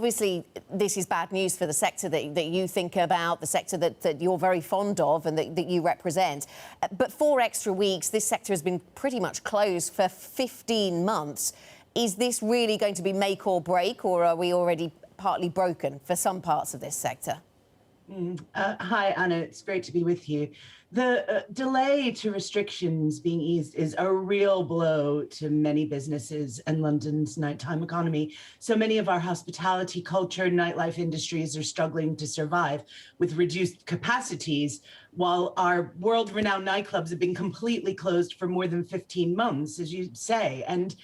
obviously, this is bad news for the sector that you think about, the sector that you're very fond of and that you represent. But 4 extra weeks, this sector has been pretty much closed for 15 months. Is this really going to be make or break, or are we already partly broken for some parts of this sector? Hi, Anna. It's great to be with you. The delay to restrictions being eased is a real blow to many businesses and London's nighttime economy. So many of our hospitality, culture, and nightlife industries are struggling to survive with reduced capacities, while our world-renowned nightclubs have been completely closed for more than 15 months, as you say. And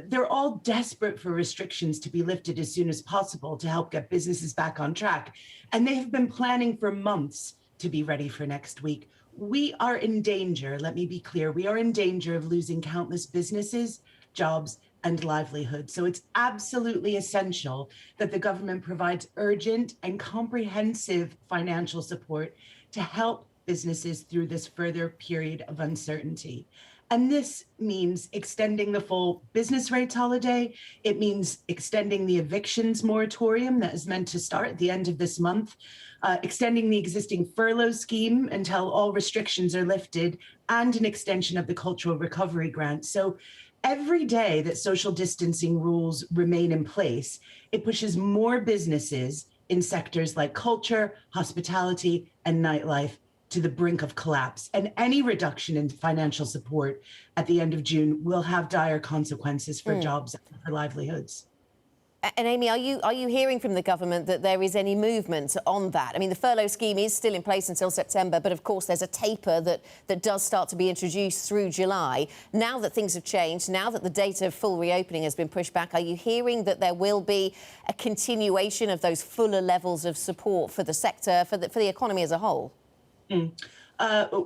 they're all desperate for restrictions to be lifted as soon as possible to help get businesses back on track. And they have been planning for months to be ready for next week. We are in danger, let me be clear, we are in danger of losing countless businesses, jobs, and livelihoods. So it's absolutely essential that the government provides urgent and comprehensive financial support to help businesses through this further period of uncertainty. And this means extending the full business rates holiday. It means extending the evictions moratorium that is meant to start at the end of this month, extending the existing furlough scheme until all restrictions are lifted, and an extension of the cultural recovery grant. So every day that social distancing rules remain in place, it pushes more businesses in sectors like culture, hospitality, and nightlife to the brink of collapse. And any reduction in financial support at the end of June will have dire consequences for jobs and for livelihoods. And Amy, are you hearing from the government that there is any movement on that? I mean, the furlough scheme is still in place until September, but of course there's a taper that does start to be introduced through July. Now that things have changed, now that the date of full reopening has been pushed back, are you hearing that there will be a continuation of those fuller levels of support for the sector, for the economy as a whole?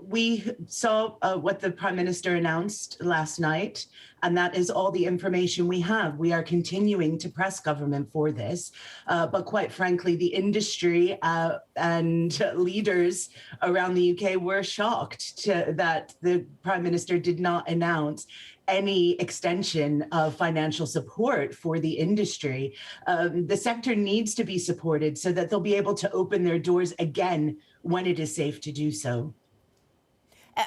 We saw what the Prime Minister announced last night, and that is all the information we have. We are continuing to press government for this, but quite frankly, the industry and leaders around the UK were shocked that the Prime Minister did not announce any extension of financial support for the industry. The sector needs to be supported so that they'll be able to open their doors again when it is safe to do so.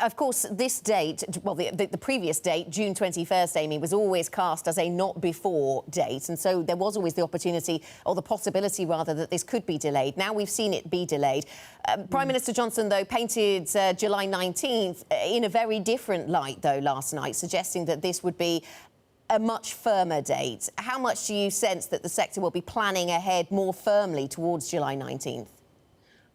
Of course, this date, well, the previous date, June 21st, Amy, was always cast as a not before date. And so there was always the opportunity, or the possibility rather, that this could be delayed. Now we've seen it be delayed. Prime Minister Johnson, though, painted July 19th in a very different light, though, last night, suggesting that this would be a much firmer date. How much do you sense that the sector will be planning ahead more firmly towards July 19th?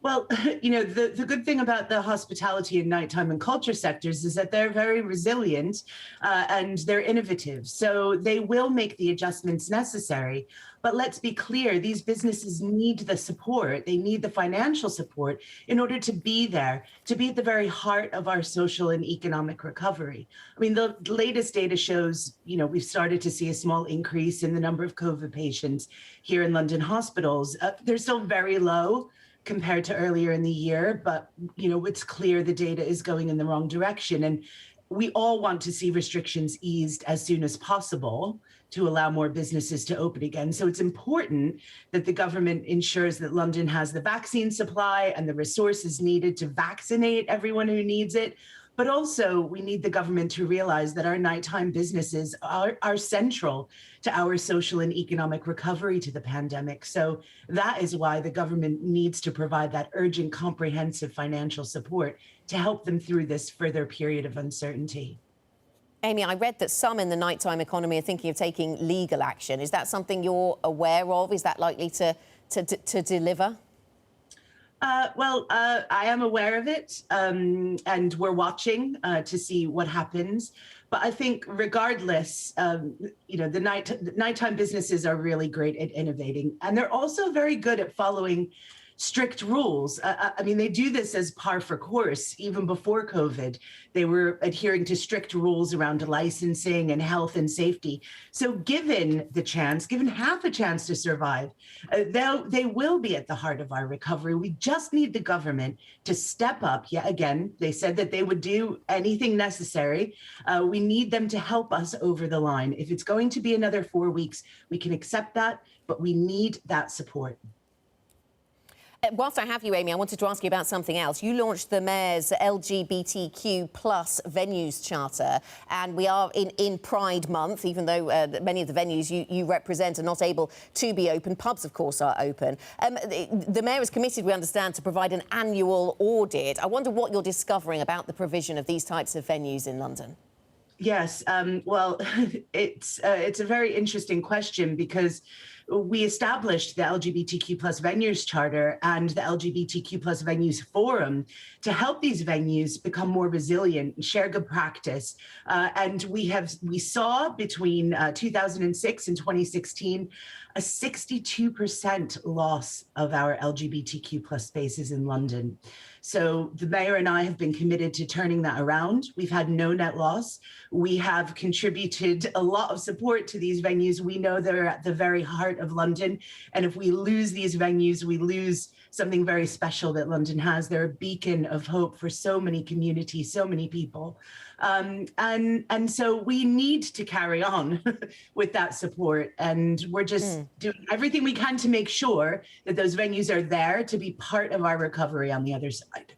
Well, you know, the good thing about the hospitality and nighttime and culture sectors is that they're very resilient and they're innovative. So they will make the adjustments necessary. But let's be clear, these businesses need the support. They need the financial support in order to be there, to be at the very heart of our social and economic recovery. I mean, the latest data shows, you know, we've started to see a small increase in the number of COVID patients here in London hospitals. They're still very low compared to earlier in the year, but you know, it's clear the data is going in the wrong direction. And we all want to see restrictions eased as soon as possible to allow more businesses to open again. So it's important that the government ensures that London has the vaccine supply and the resources needed to vaccinate everyone who needs it. But also, we need the government to realize that our nighttime businesses are central to our social and economic recovery to the pandemic. So that is why the government needs to provide that urgent, comprehensive financial support to help them through this further period of uncertainty. Amy, I read that some in the nighttime economy are thinking of taking legal action. Is that something you're aware of? Is that likely to deliver? I am aware of it, and we're watching to see what happens. But I think regardless, you know, the nighttime businesses are really great at innovating, and they're also very good at following strict rules. I mean, they do this as par for course. Even before COVID, they were adhering to strict rules around licensing and health and safety. So given the chance, given half a chance to survive, they will be at the heart of our recovery. We just need the government to step up. Yeah, again, they said that they would do anything necessary. We need them to help us over the line. If it's going to be another 4 weeks, we can accept that, but we need that support. Whilst I have you, Amy, I wanted to ask you about something else. You launched the Mayor's LGBTQ plus venues charter, and we are in Pride Month, even though many of the venues you represent are not able to be open. Pubs, of course, are open. The Mayor is committed, we understand, to provide an annual audit. I wonder what you're discovering about the provision of these types of venues in London. Yes, well, it's a very interesting question because we established the LGBTQ plus venues charter and the LGBTQ plus venues forum to help these venues become more resilient and share good practice. And we saw between 2006 and 2016 a 62% loss of our LGBTQ plus spaces in London. So the Mayor and I have been committed to turning that around. We've had no net loss. We have contributed a lot of support to these venues. We know they're at the very heart of London. And if we lose these venues, we lose something very special that London has. They're a beacon of hope for so many communities, so many people. And so we need to carry on with that support. And we're just doing everything we can to make sure that those venues are there to be part of our recovery on the other side.